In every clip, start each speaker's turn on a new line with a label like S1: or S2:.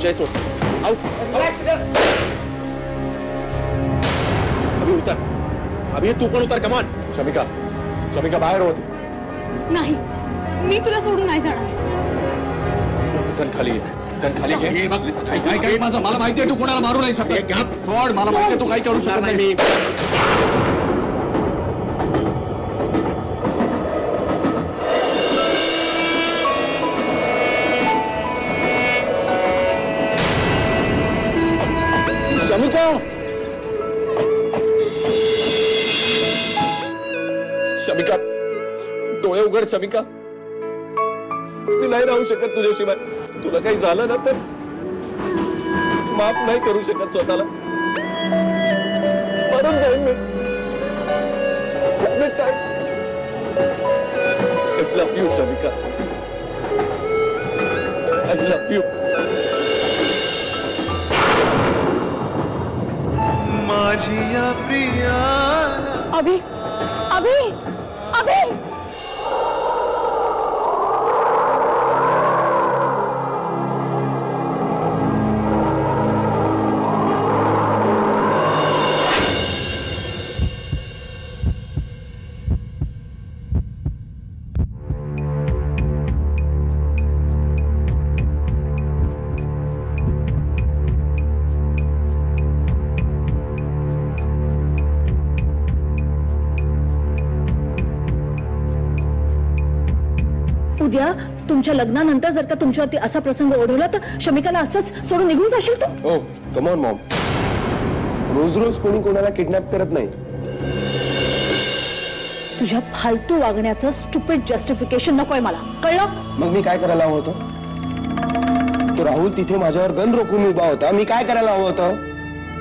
S1: जय सोड आउट। अभी उतर, अभी तू पण उतर, कमान। शमिका, शमिका बाहेर होती।
S2: नाही, मी तुला सोडून नाही जाणार।
S1: गन खाली घे, गन खाली घे।
S3: काय काय माझं मला माहिती आहे तू कोणाला मारू नाही शकत। सोड, मला माहिती आहे तू काही करू शकत नाही।
S1: शमिका, शमिका डोळे उघड। शमिका, मी नाही राहू शकत तुझ्याशिवाय। तुला काही झालं ना तर माफ नाही करू शकत स्वतःला, मरून जाईन मी। I love you, Shamika, I love you।
S4: माझिया Priya
S2: अभी अभी अभी उद्या तुमच्या लग्नानंतर जर का तुमच्यावरती असा प्रसंग ओढवला तर शमिकाला असंच सोडून निघून जाशील तू?
S5: ओ कम ऑन मॉम, रोज रोज कोणी कोणाला किडनॅप करत नाही।
S2: तुझ्या फालतू वागण्याचं स्टुपिड जस्टिफिकेशन नकोय मला, कळलं?
S5: मग मी काय करायला हवं होतं? तो राहुल तिथे माझ्यावर गन रोखून उभा होता, मी काय करायला हवं होतं?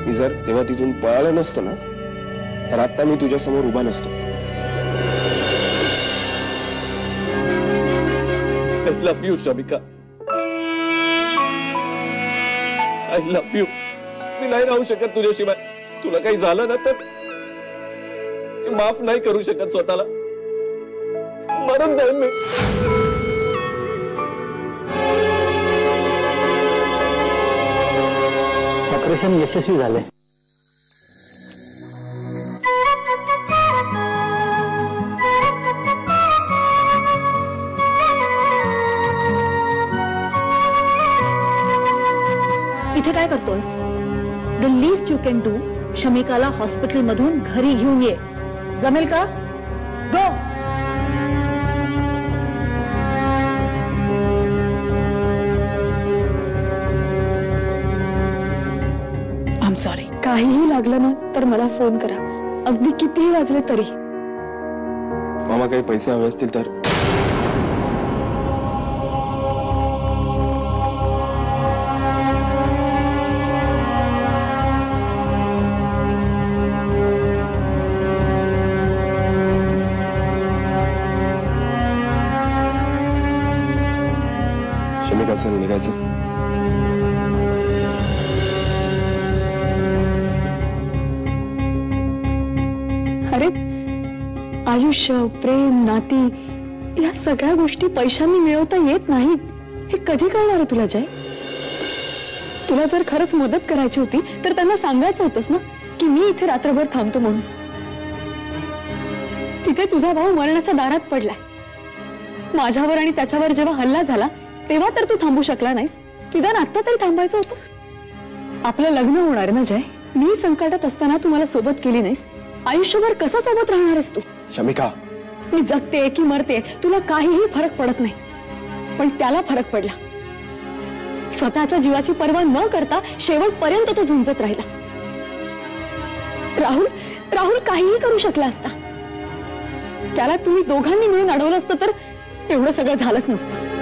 S5: मी जर तेव्हा तिथून पळालो नसतो ना तर आता मी तुझ्या समोर उभा नसतो।
S1: I love you, Shamika, I love you। मी नाही राहू शकत तुझ्याशिवाय। तुला काही झालं ना तर माफ नाही करू शकत स्वतःला, मरून जाईन मी।
S6: ऑपरेशन यशस्वी झाले।
S2: इथे काय करतोयस? The least you can do, शमिकाला हॉस्पिटल मधून घरी घेऊन ये। जमेल का? गो। I am sorry. काहीही लागलं ना तर मला फोन करा, अगदी कितीही वाजले तरी।
S5: मामा काही पैसे हवे असतील तर? शमिका चल निघायचं।
S2: अरे आयुष्य, प्रेम, नाती या सगळ्या गोष्टी पैशांनी मिळवता येत नाहीत, हे कधी कळणार आहे तुला जय? तुला जर खरंच मदत करायची होती तर त्यांना सांगायचं होतंस ना की मी इथे रात्रभर थांबतो म्हणून। तिथे तुझा भाऊ मरणाच्या दारात पडलाय, माझ्यावर आणि त्याच्यावर जेव्हा हल्ला झाला तेव्हा तर तू थांबू शकला नाहीस, निदान आता तरी थांबायचं होतंस। आपलं लग्न होणार ना जय, मी संकटात असताना तू मला सोबत केली नाहीस, आयुष्यभर कसं सोबत राहणार आहेस तू?
S5: शमिका,
S2: मी जगते की मरते तुला काहीही फरक पडत नाही, पण त्याला फरक पडला। स्वतःच्या जीवाची पर्वा न करता शेवटपर्यंत तो झुंजत राहिला। राहुल राहुल काहीही करू शकला असता, त्याला तुम्ही दोघांनी मिळून अडवलं असतं तर एवढं सगळं झालंच नसतं।